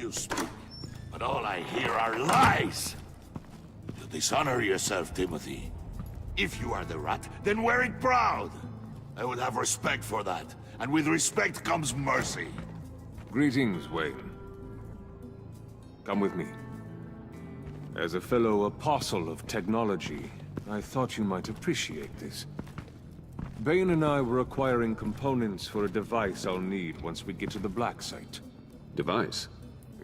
You speak, but all I hear are lies! You dishonor yourself, Timothy. If you are the rat, then wear it proud! I would have respect for that, and with respect comes mercy. Greetings, Wayne. Come with me. As a fellow apostle of technology, I thought you might appreciate this. Bane and I were acquiring components for a device I'll need once we get to the Black Site. Device?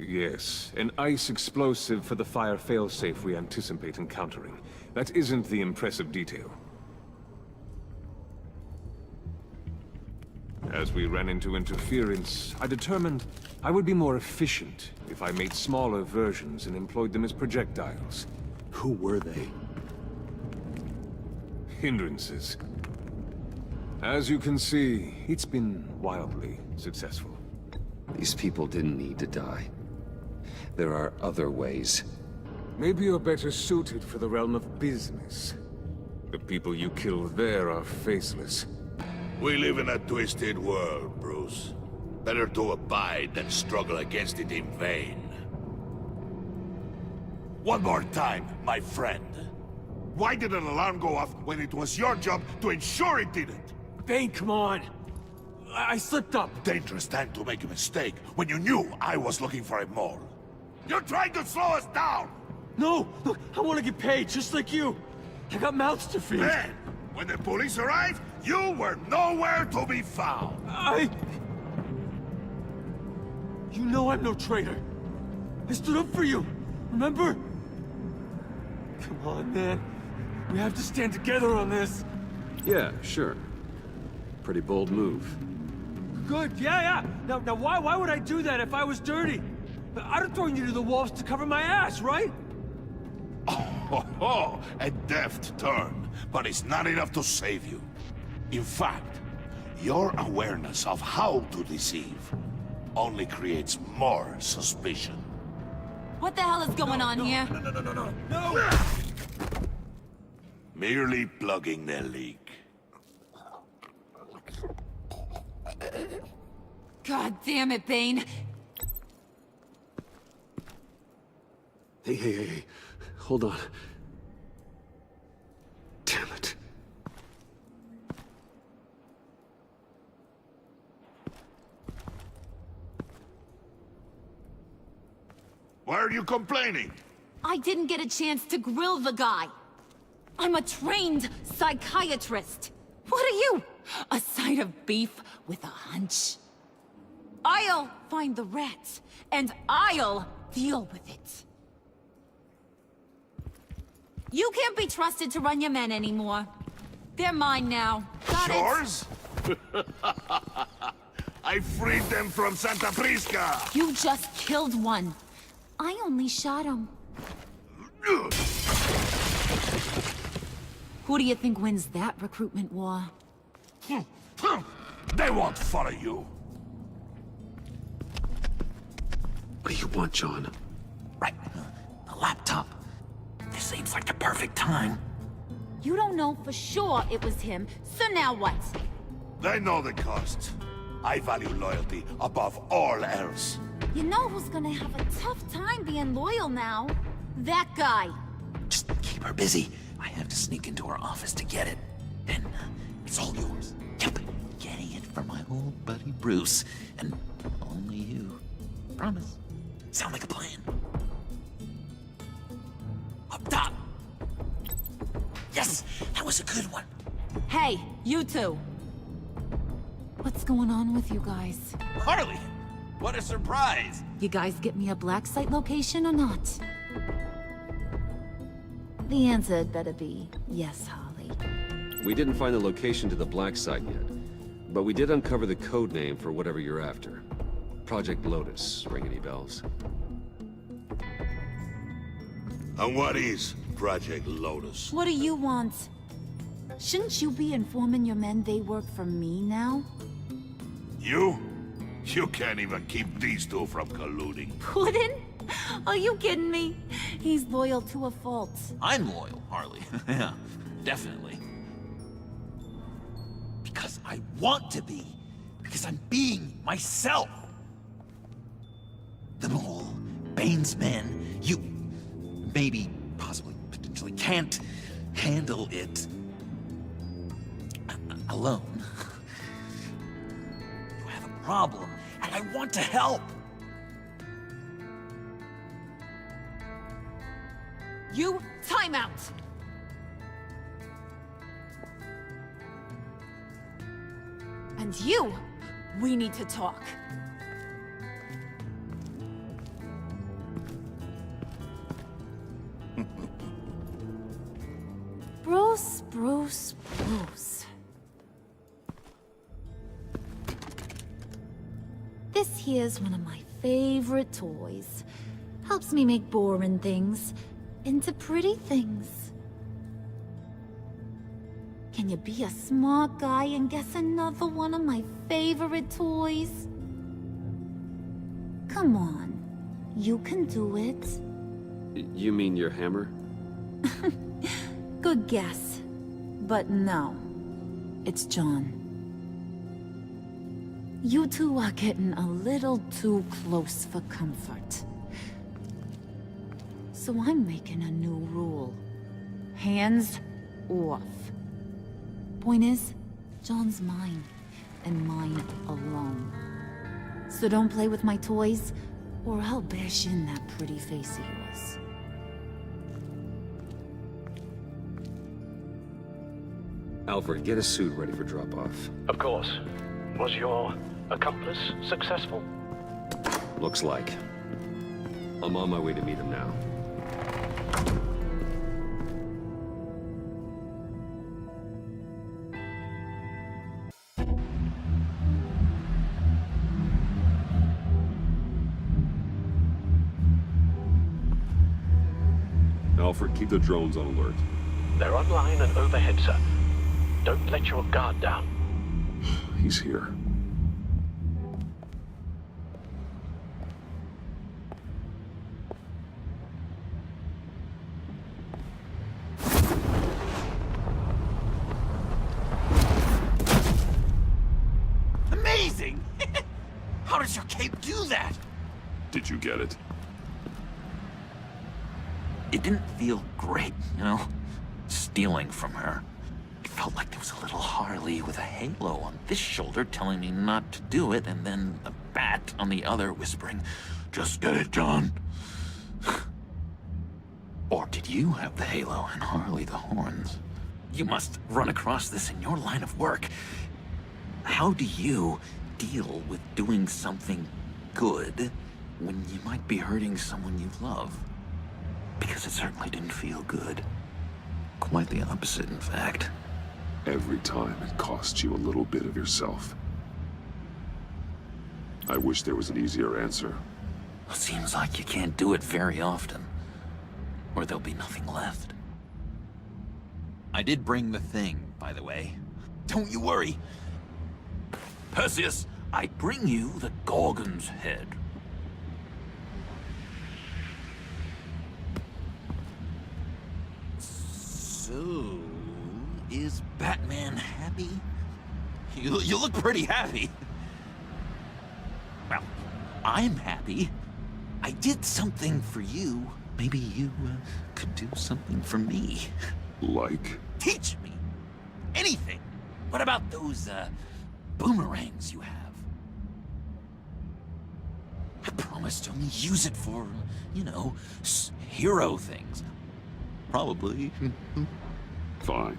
Yes, an ice explosive for the fire failsafe we anticipate encountering. That isn't the impressive detail. As we ran into interference, I determined I would be more efficient if I made smaller versions and employed them as projectiles. Who were they? Hindrances. As you can see, it's been wildly successful. These people didn't need to die. There are other ways. Maybe you're better suited for the realm of business. The people you kill there are faceless. We live in a twisted world, Bruce. Better to abide than struggle against it in vain. One more time, my friend. Why did an alarm go off when it was your job to ensure it didn't? Bane, come on! I slipped up! Dangerous time to make a mistake when you knew I was looking for a mole. You're trying to slow us down! No! Look, I want to get paid, just like you! I got mouths to feed! Then, when the police arrived, you were nowhere to be found! You know I'm no traitor! I stood up for you, remember? Come on, man. We have to stand together on this! Yeah, sure. Pretty bold move. Good, yeah! Now why would I do that if I was dirty? I'd have thrown you to the wolves to cover my ass, right? Oh, a deft turn, but it's not enough to save you. In fact, your awareness of how to deceive only creates more suspicion. What the hell is going on here? No! Merely plugging the leak. God damn it, Bane. Hey. Hold on. Damn it. Why are you complaining? I didn't get a chance to grill the guy. I'm a trained psychiatrist. What are you? A side of beef with a hunch? I'll find the rats, and I'll deal with it. You can't be trusted to run your men anymore. They're mine now. Got it? Yours? I freed them from Santa Prisca! You just killed one. I only shot him. Who do you think wins that recruitment war? They won't follow you. What do you want, John? Right. The laptop. This seems like the perfect time. You don't know for sure it was him, so now what? They know the cost. I value loyalty above all else. You know who's gonna have a tough time being loyal now? That guy. Just keep her busy. I have to sneak into her office to get it. Then, it's all yours. Yep. Getting it from my old buddy Bruce. And only you. Promise. Sound like a plan? Up top! Yes! That was a good one. Hey, you two. What's going on with you guys? Harley! What a surprise! You guys get me a black site location or not? The answer had better be yes, Harley. We didn't find the location to the Black Site yet, but we did uncover the code name for whatever you're after. Project Lotus. Ring any bells? And what is Project Lotus? What do you want? Shouldn't you be informing your men they work for me now? You? You can't even keep these two from colluding. Puddin'? Are you kidding me? He's loyal to a fault. I'm loyal, Harley. Yeah, definitely. Because I want to be. Because I'm being myself. The mole Wane's men, you maybe, possibly, potentially can't handle it alone. You have a problem, and I want to help. You, time out! And you, we need to talk. Bruce, Bruce, Bruce. This here's one of my favorite toys. Helps me make boring things into pretty things. Can you be a smart guy and guess another one of my favorite toys? Come on, you can do it. You mean your hammer? Good guess. But no, it's John. You two are getting a little too close for comfort. So I'm making a new rule. Hands off. Point is, John's mine, and mine alone. So don't play with my toys, or I'll bash in that pretty face of yours. Alfred, get a suit ready for drop-off. Of course. Was your accomplice successful? Looks like. I'm on my way to meet him now. Alfred, keep the drones on alert. They're online and overhead, sir. Don't let your guard down. He's here. Amazing! How does your cape do that? Did you get it? It didn't feel great, you know? Stealing from her. It felt like there was a little Harley with a halo on this shoulder telling me not to do it, and then a bat on the other whispering, "Just get it, John." Or did you have the halo and Harley the horns? You must run across this in your line of work. How do you deal with doing something good when you might be hurting someone you love? Because it certainly didn't feel good. Quite the opposite, in fact. Every time it costs you a little bit of yourself. I wish there was an easier answer. It seems like you can't do it very often, or there'll be nothing left. I did bring the thing, by the way. Don't you worry. Perseus, I bring you the Gorgon's head. So, is Batman happy? You look pretty happy. Well, I'm happy. I did something for you. Maybe you could do something for me. Like? Teach me. Anything. What about those, boomerangs you have? I promise to only use it for, you know, hero things. Probably. Fine.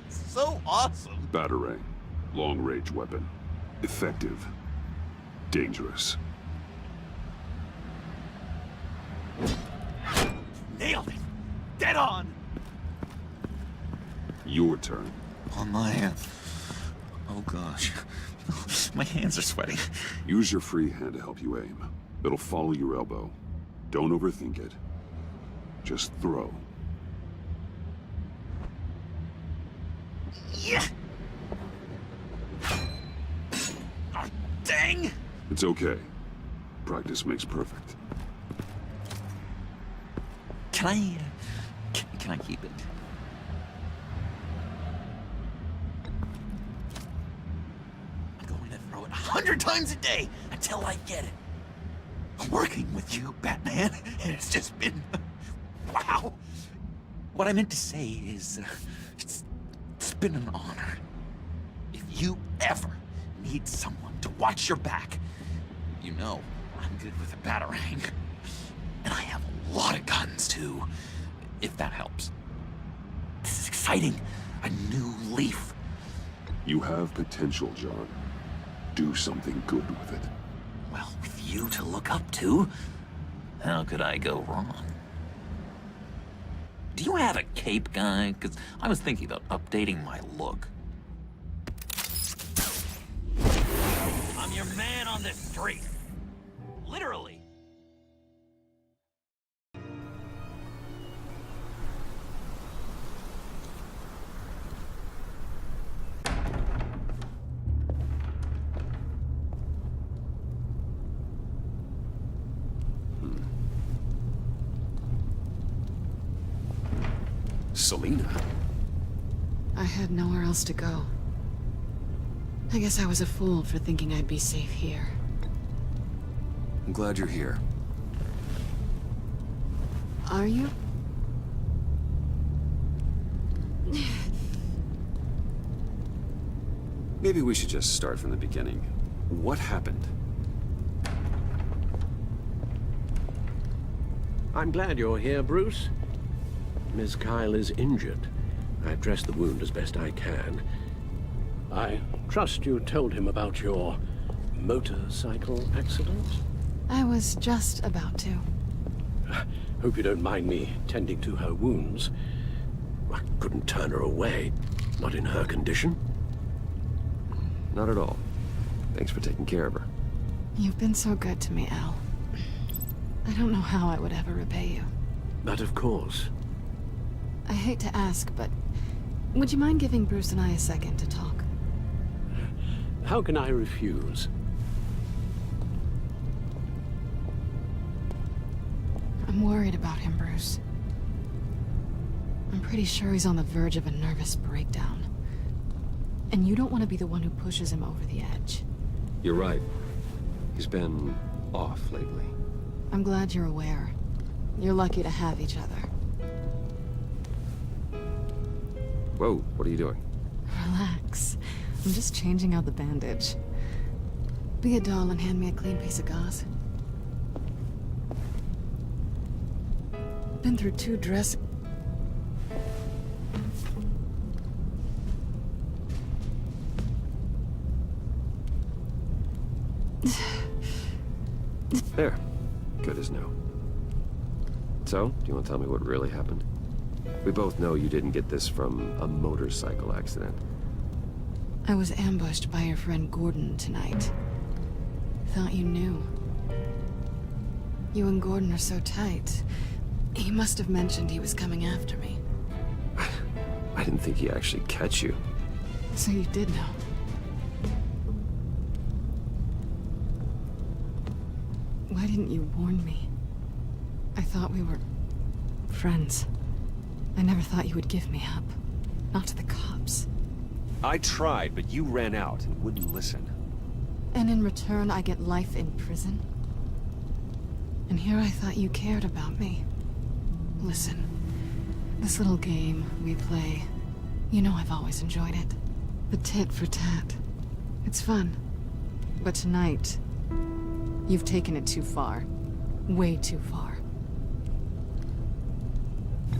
So awesome. Batarang. Long-range weapon. Effective. Dangerous. Nailed it. Dead on. Your turn. On my, oh gosh. My hands are sweating. Use your free hand to help you aim. It'll follow your elbow. Don't overthink it. Just throw. Yeah. Oh, dang. It's okay. Practice makes perfect. Can I, can I keep it? I'm going to throw it 100 times a day until I get it. working with you, Batman. It's just been... wow. What I meant to say is, it's been an honor. If you ever need someone to watch your back, you know I'm good with a batarang. And I have a lot of guns, too, if that helps. This is exciting. A new leaf. You have potential, John. Do something good with it. Well, with you to look up to, how could I go wrong? Do you have a cape, guy? Because I was thinking about updating my look. I'm your man on this street. Literally. Selina? I had nowhere else to go. I guess I was a fool for thinking I'd be safe here. I'm glad you're here. Are you? Maybe we should just start from the beginning. What happened? I'm glad you're here, Bruce. Miss Kyle is injured. I've dressed the wound as best I can. I trust you told him about your motorcycle accident? I was just about to. Hope you don't mind me tending to her wounds. I couldn't turn her away, not in her condition. Not at all. Thanks for taking care of her. You've been so good to me, Al. I don't know how I would ever repay you. But of course. I hate to ask, but would you mind giving Bruce and I a second to talk? How can I refuse? I'm worried about him, Bruce. I'm pretty sure he's on the verge of a nervous breakdown. And you don't want to be the one who pushes him over the edge. You're right. He's been off lately. I'm glad you're aware. You're lucky to have each other. Whoa, what are you doing? Relax. I'm just changing out the bandage. Be a doll and hand me a clean piece of gauze. Been through 2 dress... There. Good as new. So, do you want to tell me what really happened? We both know you didn't get this from a motorcycle accident. I was ambushed by your friend Gordon tonight. Thought you knew. You and Gordon are so tight. He must have mentioned he was coming after me. I didn't think he'd actually catch you. So you did know. Why didn't you warn me? I thought we were... friends. I never thought you would give me up. Not to the cops. I tried, but you ran out and wouldn't listen. And in return, I get life in prison? And here I thought you cared about me. Listen, this little game we play, you know I've always enjoyed it. The tit for tat. It's fun. But tonight, you've taken it too far. Way too far.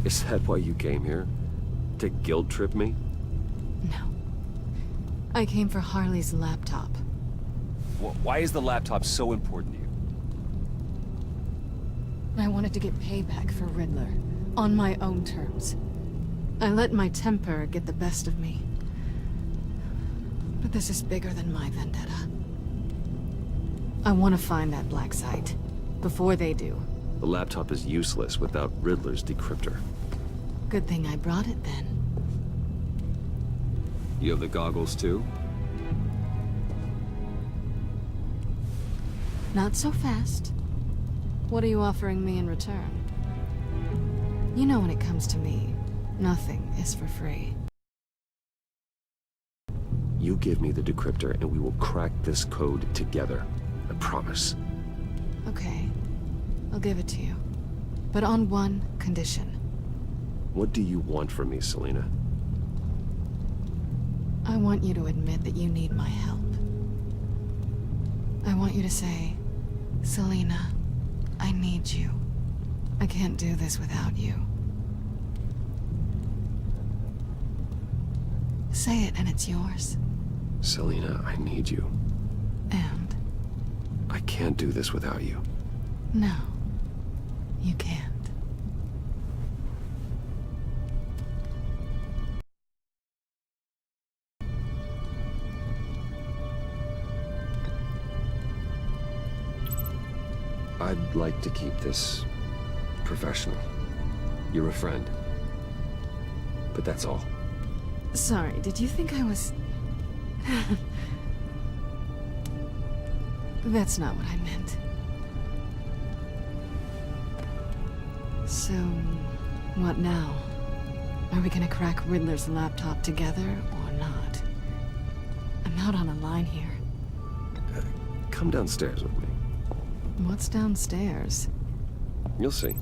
Is that why you came here? To guilt trip me? No. I came for Harley's laptop. Why is the laptop so important to you? I wanted to get payback for Riddler, on my own terms. I let my temper get the best of me. But this is bigger than my vendetta. I want to find that black site, before they do. The laptop is useless without Riddler's decryptor. Good thing I brought it then. You have the goggles too? Not so fast. What are you offering me in return? You know when it comes to me, nothing is for free. You give me the decryptor and we will crack this code together. I promise. Okay. I'll give it to you. But on one condition. What do you want from me, Selina? I want you to admit that you need my help. I want you to say, Selina, I need you. I can't do this without you. Say it and it's yours. Selina, I need you. And? I can't do this without you. No, you can't. I'd like to keep this professional. You're a friend. But that's all. Sorry, did you think I was... That's not what I meant. So, what now? Are we gonna crack Riddler's laptop together, or not? I'm out on a line here. Come downstairs with me. What's downstairs? You'll see.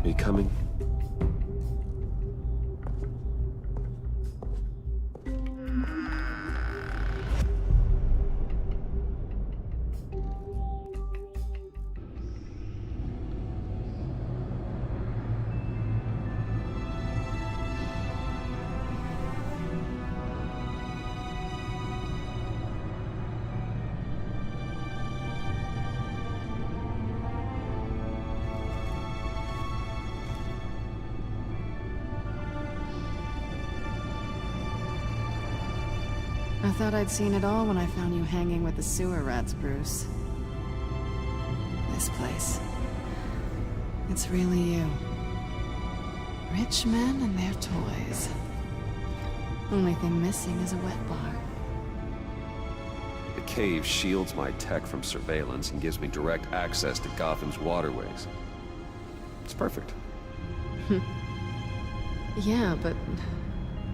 Are you coming? I thought I'd seen it all when I found you hanging with the sewer rats, Bruce. This place. It's really you. Rich men and their toys. Only thing missing is a wet bar. The cave shields my tech from surveillance and gives me direct access to Gotham's waterways. It's perfect. Yeah, but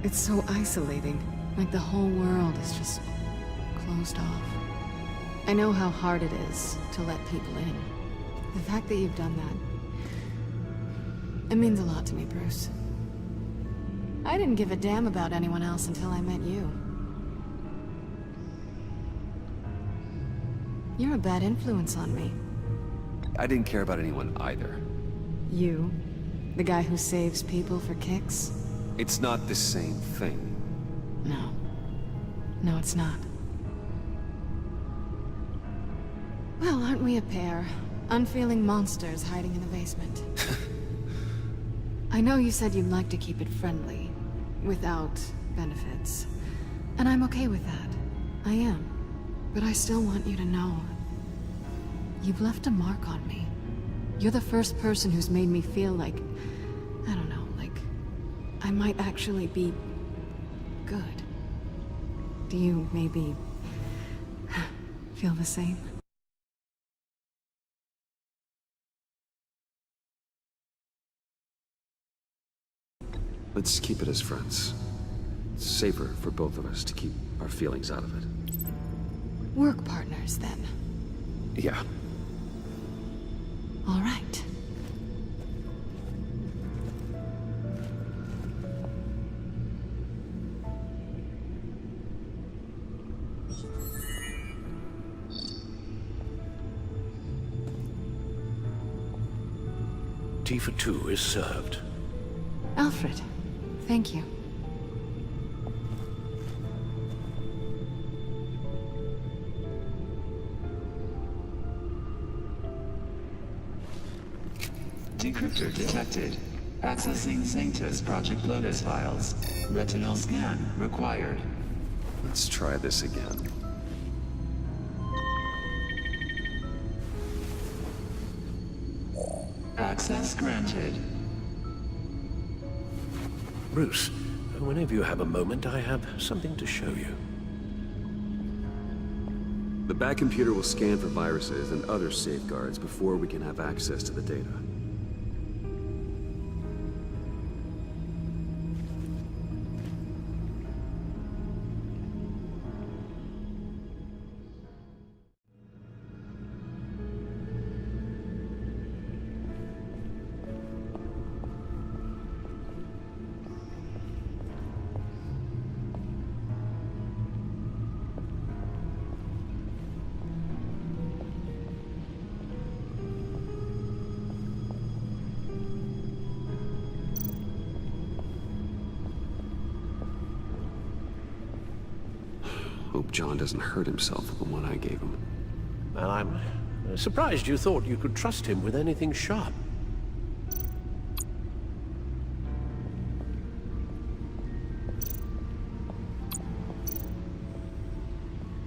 it's so isolating. Like the whole world is just closed off. I know how hard it is to let people in. The fact that you've done that, it means a lot to me, Bruce. I didn't give a damn about anyone else until I met you. You're a bad influence on me. I didn't care about anyone either. You? The guy who saves people for kicks? It's not the same thing. No. No, it's not. Well, aren't we a pair? Unfeeling monsters hiding in the basement. I know you said you'd like to keep it friendly, without benefits. And I'm okay with that. I am. But I still want you to know. You've left a mark on me. You're the first person who's made me feel like... I don't know, like... I might actually be... good. Do you maybe... feel the same? Let's keep it as friends. It's safer for both of us to keep our feelings out of it. Work partners, then. Yeah. All right. Tea for two is served. Alfred, thank you. Decryptor detected. Accessing Sanctus Project Lotus files. Retinal scan required. Let's try this again. Access granted. Bruce, whenever you have a moment, I have something to show you. The Bat computer will scan for viruses and other safeguards before we can have access to the data. Hope John doesn't hurt himself with the one I gave him. Well, I'm surprised you thought you could trust him with anything sharp.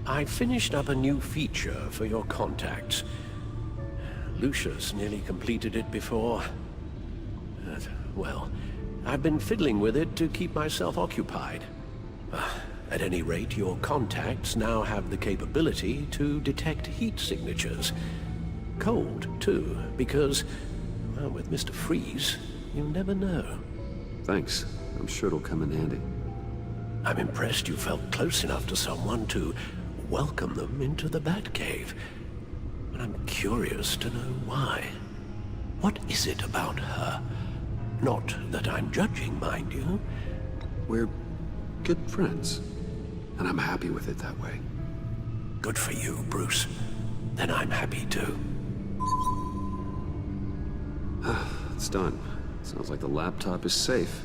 I finished up a new feature for your contacts. Lucius nearly completed it before. Well, I've been fiddling with it to keep myself occupied. At any rate, your contacts now have the capability to detect heat signatures. Cold, too, because, well, with Mr. Freeze, you never know. Thanks. I'm sure it'll come in handy. I'm impressed you felt close enough to someone to welcome them into the Batcave. But I'm curious to know why. What is it about her? Not that I'm judging, mind you. We're good friends, and I'm happy with it that way. Good for you, Bruce. Then I'm happy too. It's done. Sounds like the laptop is safe.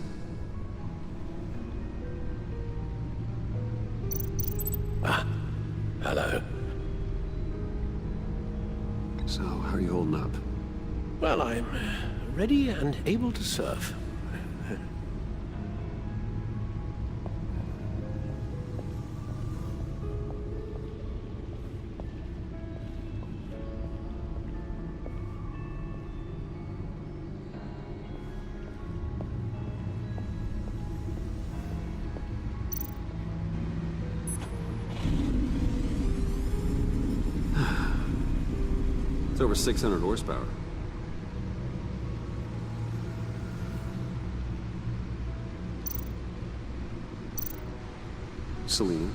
Hello. So, how are you holding up? Well, I'm ready and able to serve. It's over 600 horsepower. Selena,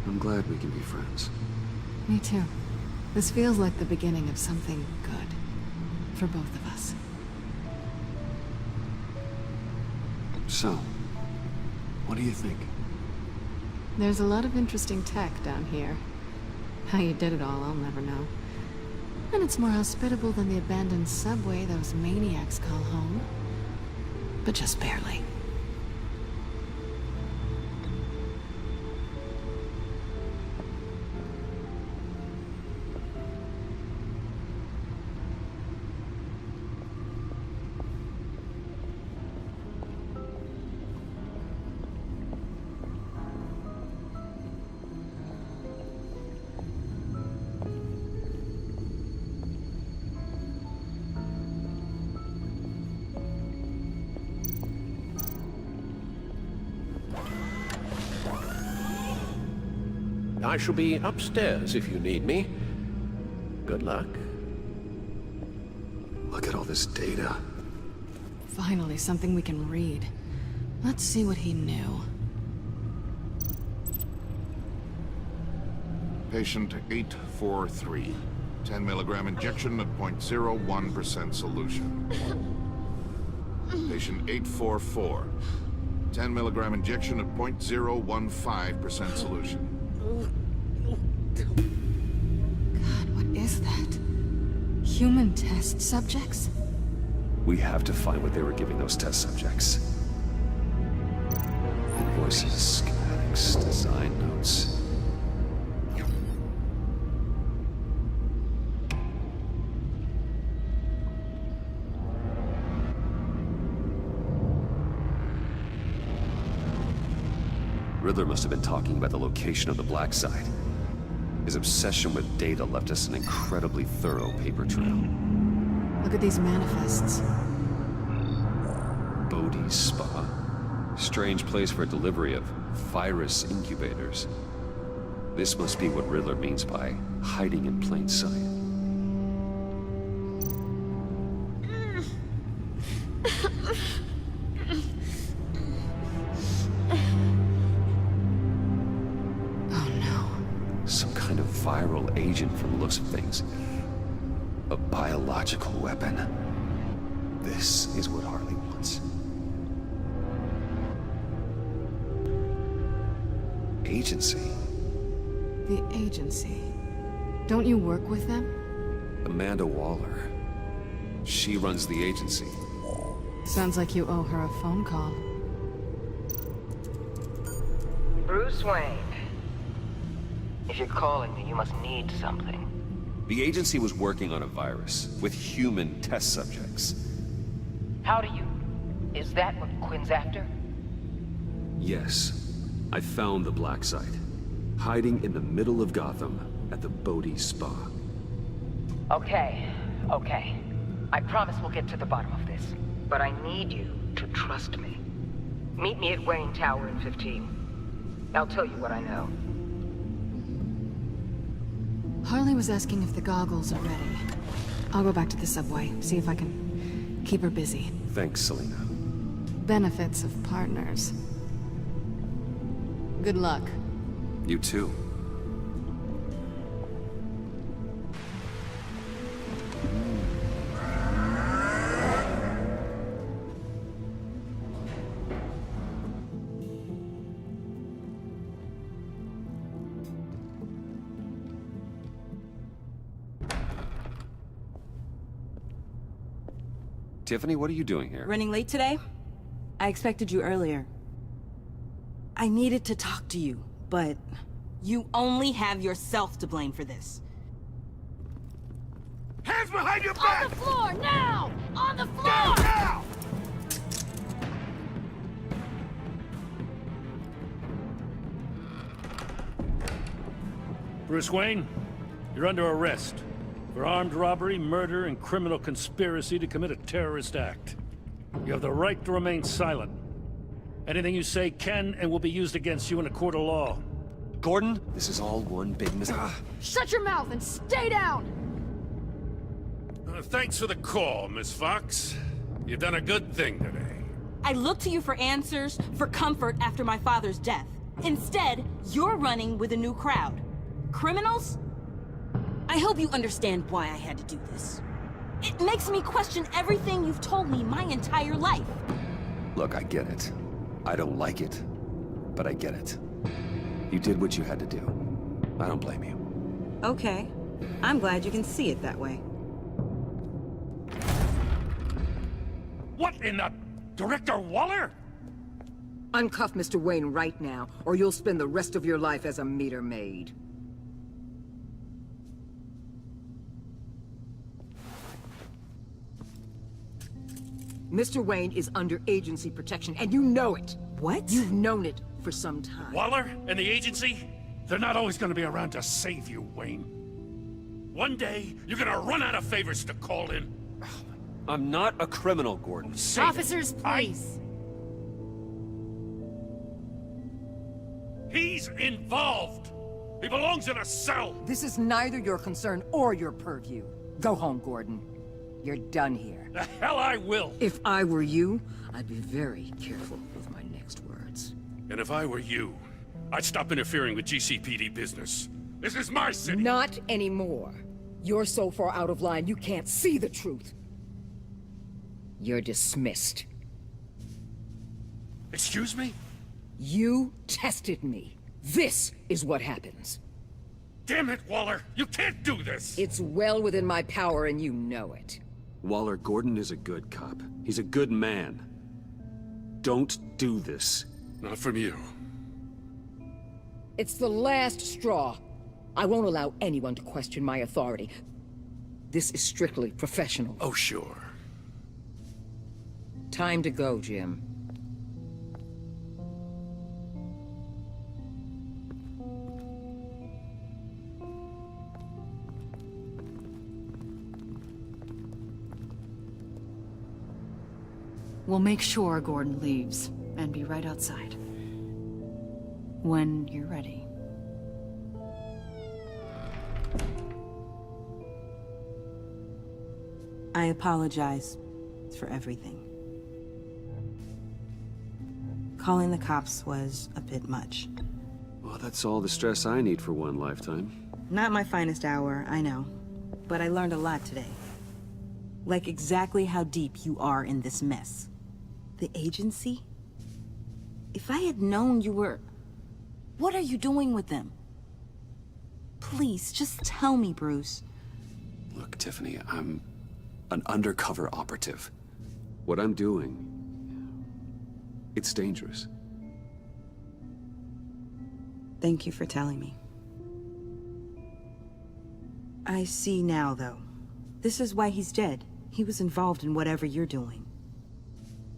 I'm glad we can be friends. Me too. This feels like the beginning of something good. For both of us. So, what do you think? There's a lot of interesting tech down here. How you did it all, I'll never know. And it's more hospitable than the abandoned subway those maniacs call home. But just barely. I shall be upstairs if you need me. Good luck. Look at all this data. Finally, something we can read. Let's see what he knew. Patient 843. 10 milligram injection at 0.01% solution. Patient 844. 10 milligram injection at 0.015% solution. God, what is that? Human test subjects? We have to find what they were giving those test subjects. Invoices, schematics, design notes. Riddler must have been talking about the location of the black site. His obsession with data left us an incredibly thorough paper trail. Look at these manifests. Bodhi's Spa. Strange place for delivery of virus incubators. This must be what Riddler means by hiding in plain sight. Oh no. Some kind of viral agent from the looks of things. A biological weapon. This is what Harley wants. Agency. The agency. Don't you work with them? Amanda Waller. She runs the agency. Sounds like you owe her a phone call. Bruce Wayne. If you're calling me, you must need something. The agency was working on a virus with human test subjects. How do you... Is that what Quinn's after? Yes. I found the black site. Hiding in the middle of Gotham at the Bodhi Spa. Okay. I promise we'll get to the bottom of this. But I need you to trust me. Meet me at Wayne Tower in 15. I'll tell you what I know. Harley was asking if the goggles are ready. I'll go back to the subway, see if I can keep her busy. Thanks, Selina. Benefits of partners. Good luck. You too. Tiffany, what are you doing here? Running late today? I expected you earlier. I needed to talk to you, but you only have yourself to blame for this. Hands behind your back! On the floor, now! On the floor! Now! Bruce Wayne, you're under arrest for armed robbery, murder, and criminal conspiracy to commit a terrorist act. You have the right to remain silent. Anything you say can and will be used against you in a court of law. Gordon, this is all one big mistake. Shut your mouth and stay down! Thanks for the call, Miss Fox. You've done a good thing today. I looked to you for answers, for comfort after my father's death. Instead, you're running with a new crowd. Criminals? I hope you understand why I had to do this. It makes me question everything you've told me my entire life. Look, I get it. I don't like it, but I get it. You did what you had to do. I don't blame you. Okay. I'm glad you can see it that way. What in the... Director Waller? Uncuff Mr. Wayne right now, or you'll spend the rest of your life as a meter maid. Mr. Wayne is under agency protection, and you know it. What? You've known it for some time. Waller and the agency? They're not always gonna be around to save you, Wayne. One day, you're gonna run out of favors to call in. I'm not a criminal, Gordon. Officers, please. He's involved! He belongs in a cell! This is neither your concern or your purview. Go home, Gordon. You're done here. The hell I will! If I were you, I'd be very careful with my next words. And if I were you, I'd stop interfering with GCPD business. This is my city! Not anymore. You're so far out of line, you can't see the truth. You're dismissed. Excuse me? You tested me. This is what happens. Damn it, Waller! You can't do this! It's well within my power and you know it. Waller, Gordon is a good cop. He's a good man. Don't do this. Not from you. It's the last straw. I won't allow anyone to question my authority. This is strictly professional. Oh, sure. Time to go, Jim. We'll make sure Gordon leaves, and be right outside. When you're ready. I apologize for everything. Calling the cops was a bit much. Well, that's all the stress I need for one lifetime. Not my finest hour, I know. But I learned a lot today. Like exactly how deep you are in this mess. The agency? If I had known you were... What are you doing with them? Please, just tell me, Bruce. Look, Tiffany, I'm an undercover operative. What I'm doing, it's dangerous. Thank you for telling me. I see now, though. This is why he's dead. He was involved in whatever you're doing.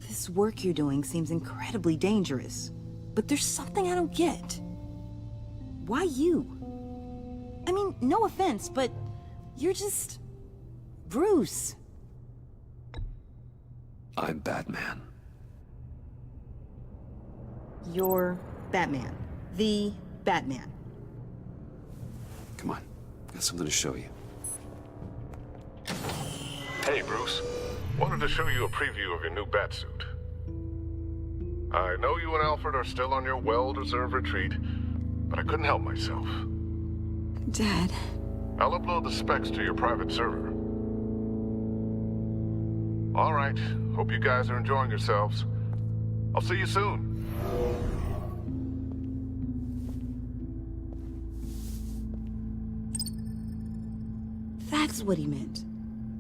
This work you're doing seems incredibly dangerous. But there's something I don't get. Why you? I mean, no offense, but you're just... Bruce. I'm Batman. You're Batman. The Batman. Come on, got something to show you. Hey, Bruce. Wanted to show you a preview of your new batsuit. I know you and Alfred are still on your well-deserved retreat, but I couldn't help myself. Dad. I'll upload the specs to your private server. All right. Hope you guys are enjoying yourselves. I'll see you soon. That's what he meant.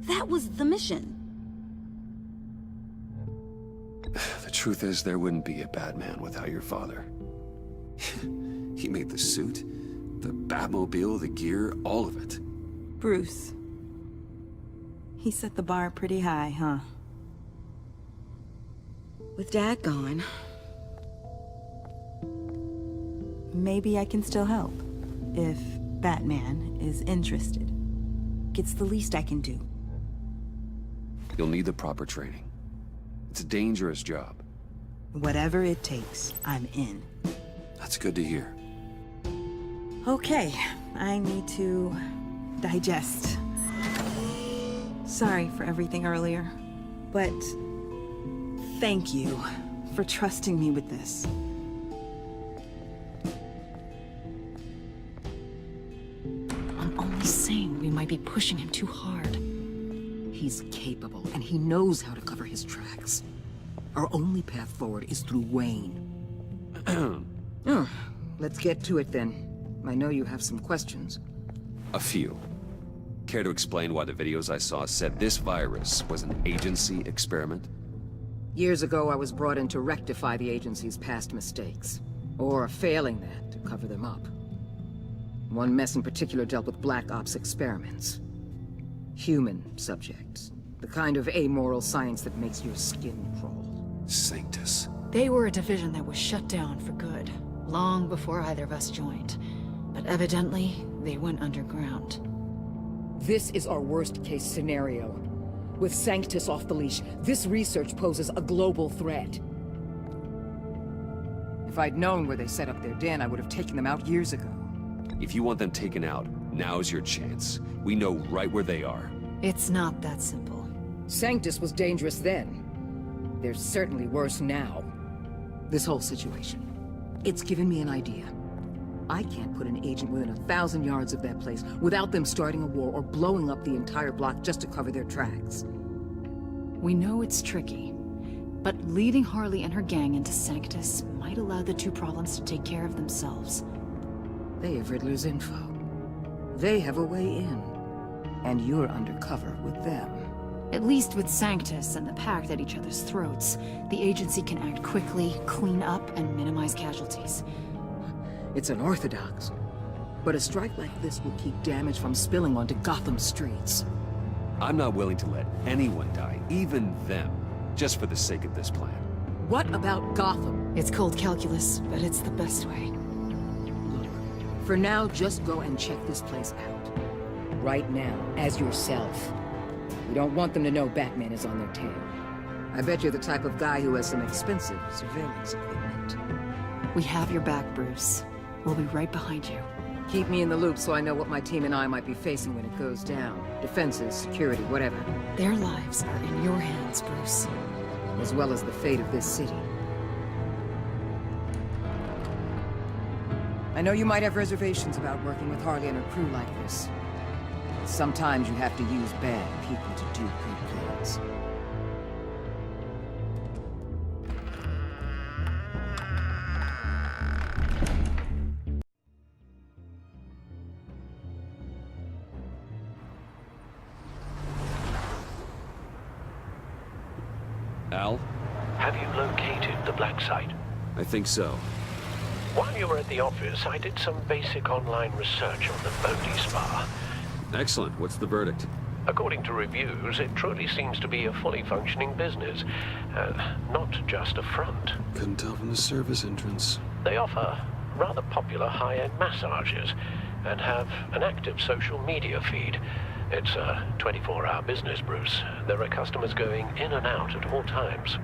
That was the mission. The truth is, there wouldn't be a Batman without your father. He made the suit, the Batmobile, the gear, all of it. Bruce. He set the bar pretty high, huh? With Dad gone... maybe I can still help. If Batman is interested. It's the least I can do. You'll need the proper training. It's a dangerous job. Whatever it takes, I'm in. That's good to hear. Okay, I need to digest. Sorry for everything earlier, but thank you for trusting me with this. I'm only saying we might be pushing him too hard. He's capable, and he knows how to cover his tracks. Our only path forward is through Wayne. Let's get to it then. I know you have some questions. A few. Care to explain why the videos I saw said this virus was an agency experiment? Years ago, I was brought in to rectify the agency's past mistakes. Or failing that, to cover them up. One mess in particular dealt with Black Ops experiments. Human subjects. The kind of amoral science that makes your skin crawl. Sanctus. They were a division that was shut down for good, long before either of us joined. But evidently, they went underground. This is our worst-case scenario. With Sanctus off the leash, this research poses a global threat. If I'd known where they set up their den, I would have taken them out years ago. If you want them taken out, now's your chance. We know right where they are. It's not that simple. Sanctus was dangerous then. They're certainly worse now. This whole situation, it's given me an idea. I can't put an agent within 1,000 yards of that place without them starting a war or blowing up the entire block just to cover their tracks. We know it's tricky, but leading Harley and her gang into Sanctus might allow the two problems to take care of themselves. They have Riddler's info. They have a way in. And you're undercover with them. At least with Sanctus and the Pact at each other's throats, the agency can act quickly, clean up, and minimize casualties. It's unorthodox. But a strike like this will keep damage from spilling onto Gotham streets. I'm not willing to let anyone die, even them, just for the sake of this plan. What about Gotham? It's cold calculus, but it's the best way. Look, for now, just go and check this place out. Right now, as yourself. We don't want them to know Batman is on their tail. I bet you're the type of guy who has some expensive surveillance equipment. We have your back, Bruce. We'll be right behind you. Keep me in the loop so I know what my team and I might be facing when it goes down. Defenses, security, whatever. Their lives are in your hands, Bruce. As well as the fate of this city. I know you might have reservations about working with Harley and her crew like this. Sometimes you have to use bad people to do good things. Al? Have you located the black site? I think so. While you were at the office, I did some basic online research on the Bodhi Spa. Excellent. What's the verdict? According to reviews, it truly seems to be a fully functioning business, not just a front. Couldn't tell from the service entrance. They offer rather popular high-end massages and have an active social media feed. It's a 24-hour business, Bruce. There are customers going in and out at all times.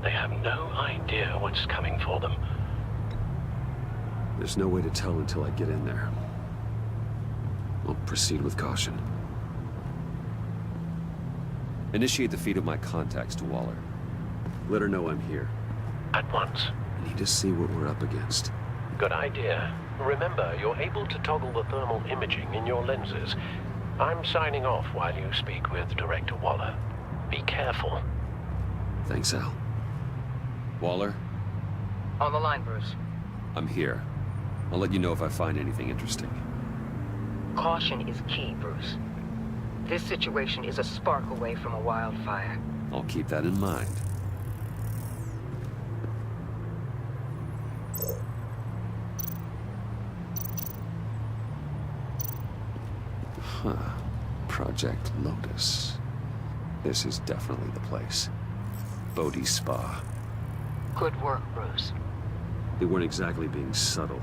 They have no idea what's coming for them. There's no way to tell until I get in there. I'll proceed with caution. Initiate the feed of my contacts to Waller. Let her know I'm here. At once. I need to see what we're up against. Good idea. Remember, you're able to toggle the thermal imaging in your lenses. I'm signing off while you speak with Director Waller. Be careful. Thanks, Al. Waller? On the line, Bruce. I'm here. I'll let you know if I find anything interesting. Caution is key, Bruce. This situation is a spark away from a wildfire. I'll keep that in mind. Huh. Project Lotus. This is definitely the place. Bodhi Spa. Good work, Bruce. They weren't exactly being subtle.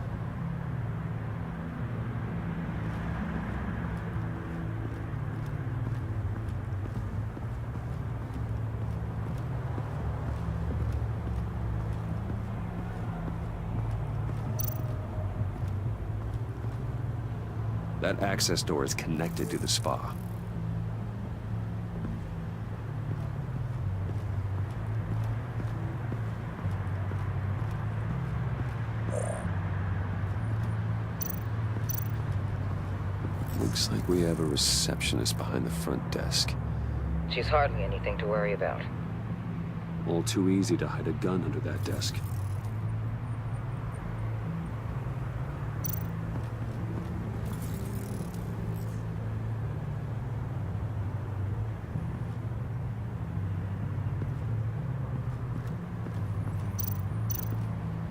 That access door is connected to the spa. Looks like we have a receptionist behind the front desk. She's hardly anything to worry about. All too easy to hide a gun under that desk.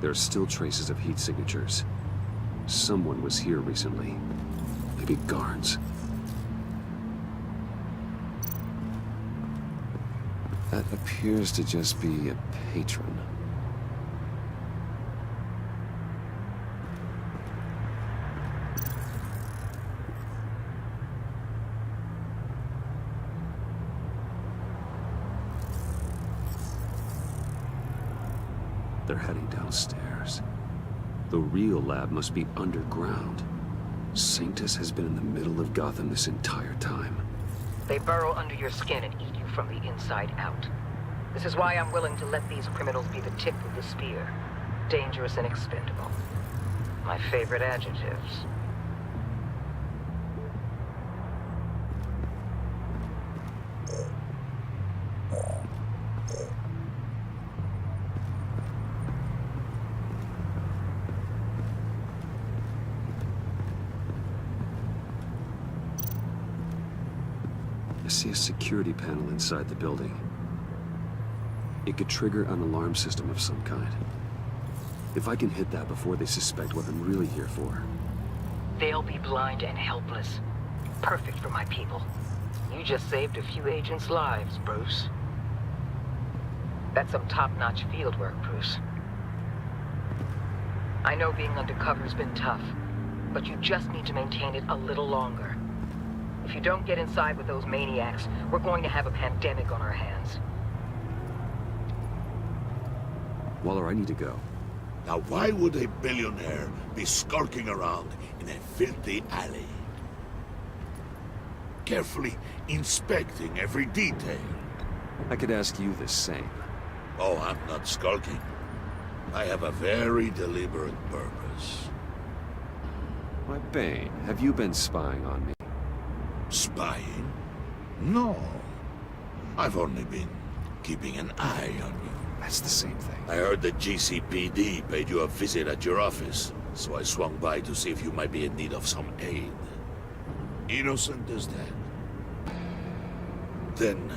There are still traces of heat signatures. Someone was here recently. Maybe guards. That appears to just be a patron. They're heading downstairs. The real lab must be underground. Sanctus has been in the middle of Gotham this entire time. They burrow under your skin and eat you from the inside out. This is why I'm willing to let these criminals be the tip of the spear. Dangerous and expendable. My favorite adjectives. I see a security panel inside the building. It could trigger an alarm system of some kind. If I can hit that before they suspect what I'm really here for. They'll be blind and helpless. Perfect for my people. You just saved a few agents' lives, Bruce. That's some top-notch field work, Bruce. I know being undercover's been tough, but you just need to maintain it a little longer. If you don't get inside with those maniacs, we're going to have a pandemic on our hands. Waller, I need to go. Now why would a billionaire be skulking around in a filthy alley? Carefully inspecting every detail. I could ask you the same. Oh, I'm not skulking. I have a very deliberate purpose. Why, Bane, have you been spying on me? Spying? No. I've only been keeping an eye on you. That's the same thing. I heard the GCPD paid you a visit at your office, so I swung by to see if you might be in need of some aid. Innocent as that. Then,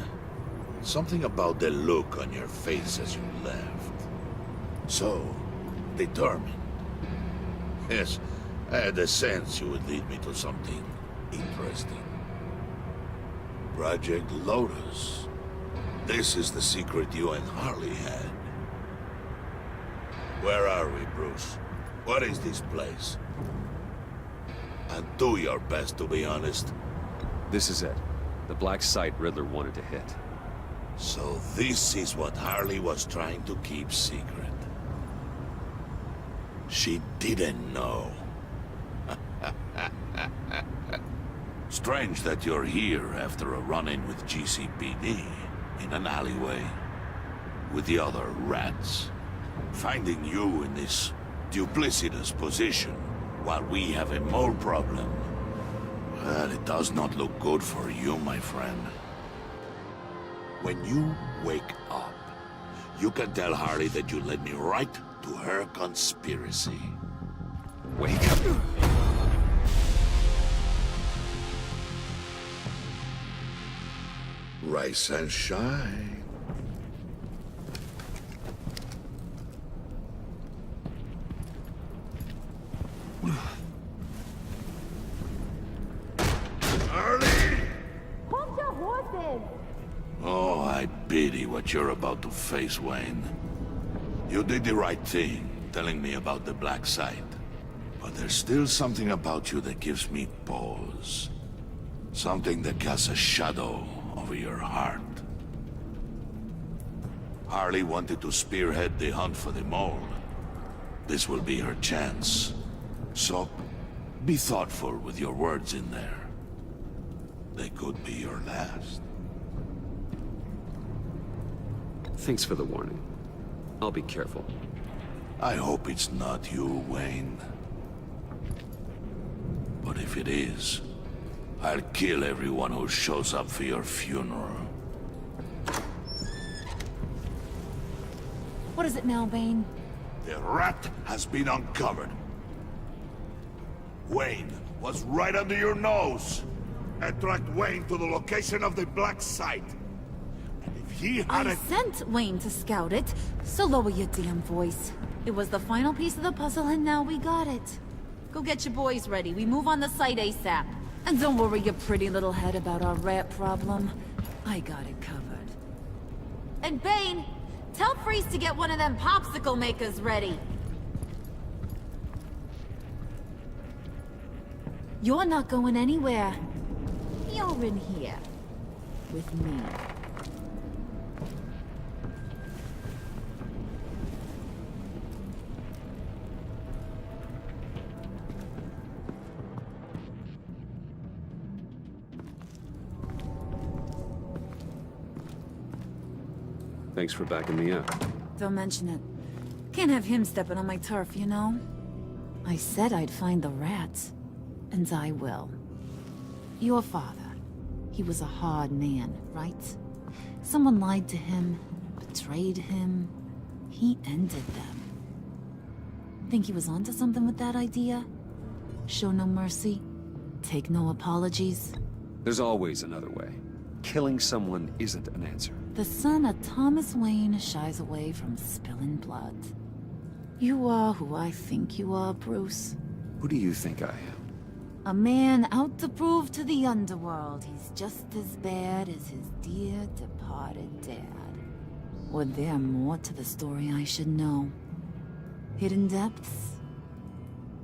something about the look on your face as you left. So, determined. Yes, I had a sense you would lead me to something interesting. Project Lotus. This is the secret you and Harley had. Where are we, Bruce? What is this place? And do your best to be honest. This is it. The black site Riddler wanted to hit. So this is what Harley was trying to keep secret. She didn't know. Strange that you're here after a run-in with GCPD in an alleyway with the other rats. Finding you in this duplicitous position while we have a mole problem. Well, it does not look good for you, my friend. When you wake up, you can tell Harley that you led me right to her conspiracy. Wake up! Rise and shine. Harley! Hold your horses! Oh, I pity what you're about to face, Wayne. You did the right thing, telling me about the black site. But there's still something about you that gives me pause. Something that casts a shadow over your heart. Harley wanted to spearhead the hunt for the mole. This will be her chance. So, be thoughtful with your words in there. They could be your last. Thanks for the warning. I'll be careful. I hope it's not you, Wayne. But if it is, I'll kill everyone who shows up for your funeral. What is it now, Bane? The rat has been uncovered. Wayne was right under your nose. And tracked Wayne to the location of the black site. And if he had I sent Wayne to scout it, so lower your damn voice. It was the final piece of the puzzle and now we got it. Go get your boys ready. We move on the site ASAP. And don't worry your pretty little head about our rat problem. I got it covered. And Bane, tell Freeze to get one of them popsicle makers ready. You're not going anywhere. You're in here. With me. Thanks for backing me up. Don't mention it. Can't have him stepping on my turf, you know? I said I'd find the rats. And I will. Your father. He was a hard man, right? Someone lied to him, betrayed him. He ended them. Think he was onto something with that idea? Show no mercy? Take no apologies? There's always another way. Killing someone isn't an answer. The son of Thomas Wayne shies away from spilling blood. You are who I think you are, Bruce. Who do you think I am? A man out to prove to the underworld he's just as bad as his dear departed dad. Or there more to the story I should know? Hidden depths?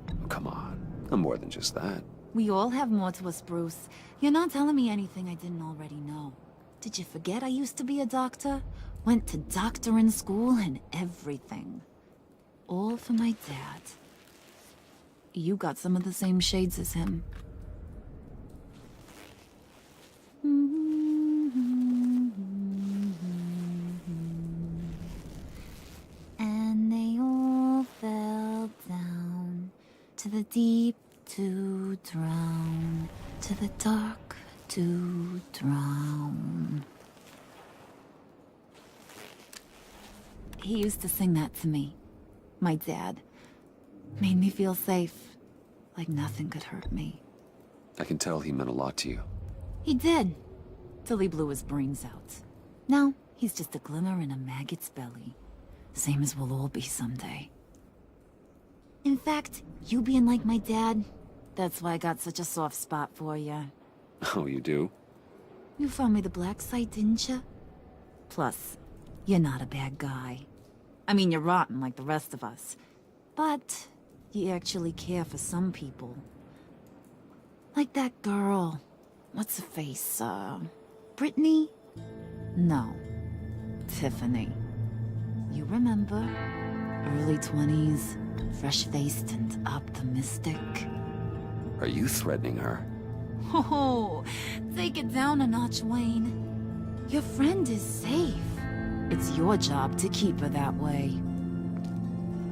Oh, come on. I'm more than just that. We all have more to us, Bruce. You're not telling me anything I didn't already know. Did you forget I used to be a doctor? Went to doctoring school and everything. All for my dad. You got some of the same shades as him. And they all fell down to the deep to drown, to the dark to drown. He used to sing that to me. My dad. Made me feel safe. Like nothing could hurt me. I can tell he meant a lot to you. He did. Till he blew his brains out. Now, he's just a glimmer in a maggot's belly. Same as we'll all be someday. In fact, you being like my dad, that's why I got such a soft spot for you. Oh, you do? You found me the black site, didn't you? Plus, you're not a bad guy. I mean, you're rotten like the rest of us. But you actually care for some people. Like that girl. What's her face? Brittany? No. Tiffany. You remember? Early 20s, fresh-faced and optimistic. Are you threatening her? Oh, take it down a notch, Wayne. Your friend is safe. It's your job to keep her that way.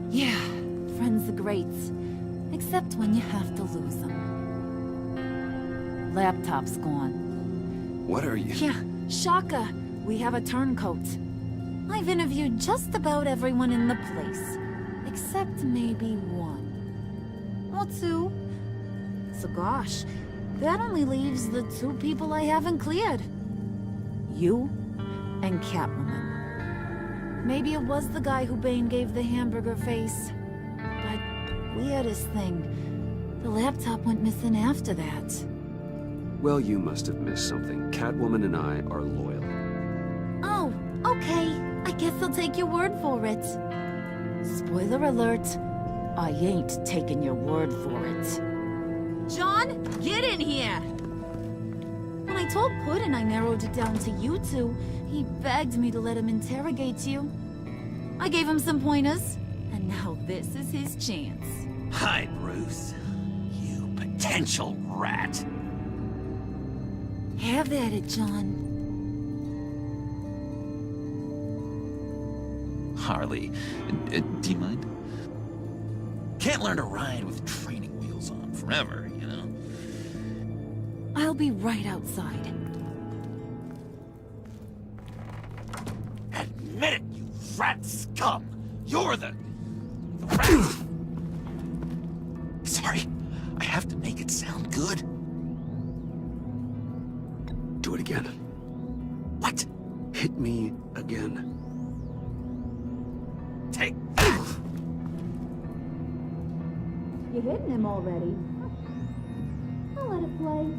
Yeah, friends are great. Except when you have to lose them. Laptop's gone. What are you? Yeah, shocker. We have a turncoat. I've interviewed just about everyone in the place. Except maybe one. Or two. So gosh, that only leaves the two people I haven't cleared. You and Catwoman. Maybe it was the guy who Bane gave the hamburger face. But weirdest thing, the laptop went missing after that. Well, you must have missed something. Catwoman and I are loyal. Oh, okay. I guess I'll take your word for it. Spoiler alert, I ain't taking your word for it. John, get in here! When I told Puddin' I narrowed it down to you two, he begged me to let him interrogate you. I gave him some pointers, and now this is his chance. Hi, Bruce. You potential rat. Have at it, John. Harley, do you mind? Can't learn to ride with training wheels on forever, you know? I'll be right outside. Admit it, you rat scum! You're the rat! Sorry, I have to make it sound good. Do it again. What? Hit me again. Take... You're hitting him already. I'll let it play.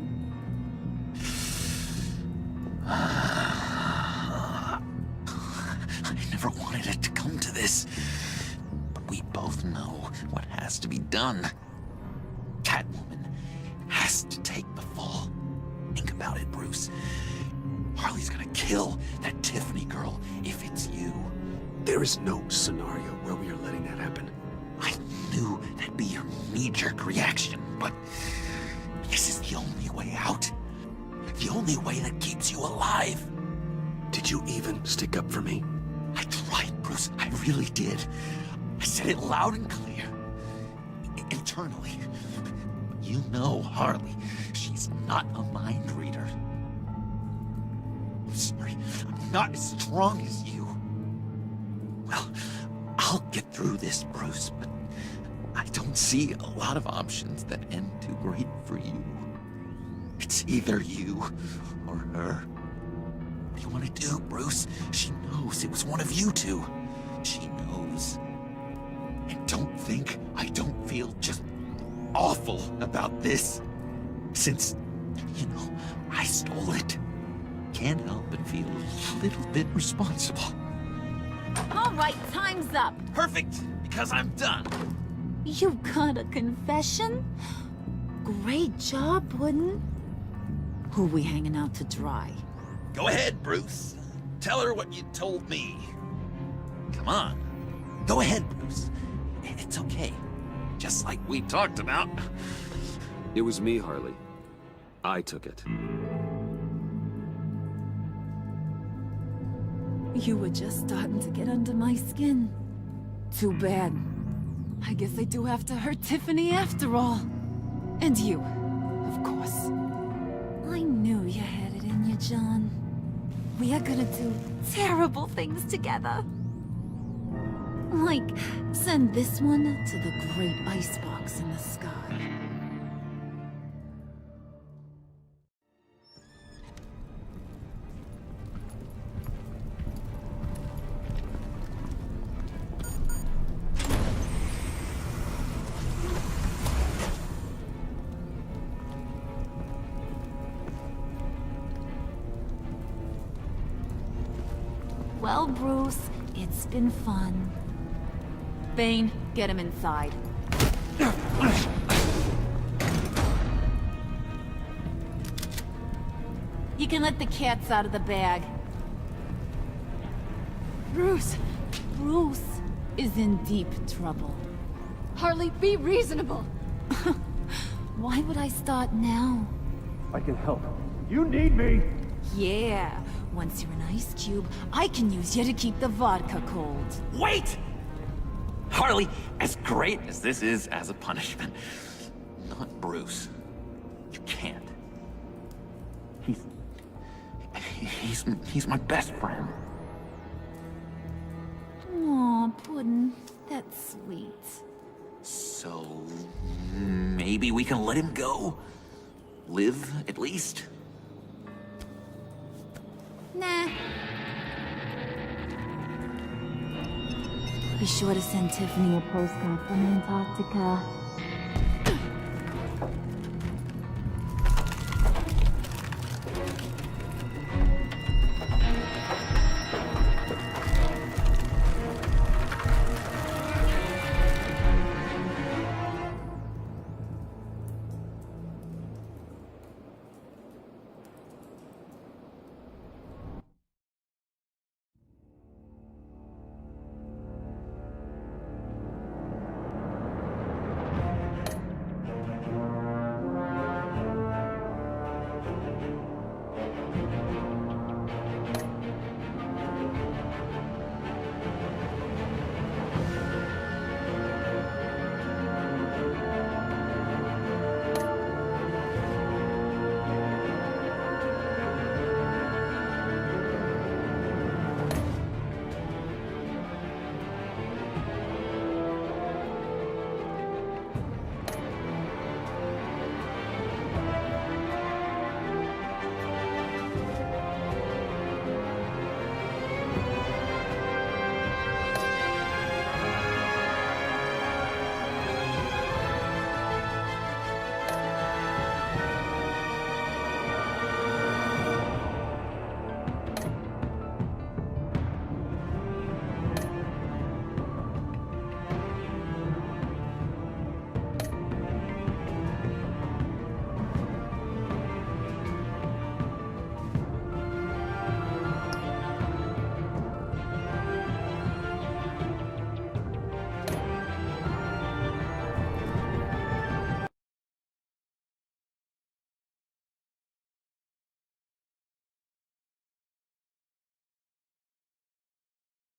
I never wanted it to come to this. But we both know what has to be done. Catwoman has to take the fall. Think about it, Bruce. Harley's gonna kill that Tiffany girl if it's you. There is no scenario where we are letting that happen. I knew that'd be your knee-jerk reaction, but this is the only way out. The only way that keeps you alive. Did you even stick up for me? I tried, Bruce. I really did. I said it loud and clear. Internally. You know Harley. She's not a mind reader. I'm sorry. I'm not as strong as you. Well, I'll get through this, Bruce, but I don't see a lot of options that end too great for you. It's either you or her. What do you want to do, Bruce? She knows it was one of you two. She knows. And don't think I don't feel just awful about this. Since, you know, I stole it. Can't help but feel a little bit responsible. All right, time's up. Perfect, because I'm done. You got a confession? Great job, Puddin'. Who we hanging out to dry? Go ahead, Bruce. Tell her what you told me. Come on. Go ahead, Bruce. It's okay. Just like we talked about. It was me, Harley. I took it. You were just starting to get under my skin. Too bad. I guess I do have to hurt Tiffany after all. And you, of course. I knew you had it in you, John. We are gonna do terrible things together. Like, send this one to the great icebox in the sky. Well, Bruce, it's been fun. Bane, get him inside. You can let the cats out of the bag. Bruce is in deep trouble. Harley, be reasonable. Why would I start now? I can help. You need me! Yeah, once you're an ice cube, I can use you to keep the vodka cold. Wait! Harley, as great as this is as a punishment, not Bruce. You can't. He's my best friend. Aw, Puddin', that's sweet. So, maybe we can let him go? Live, at least? Nah. Be sure to send Tiffany a postcard from Antarctica.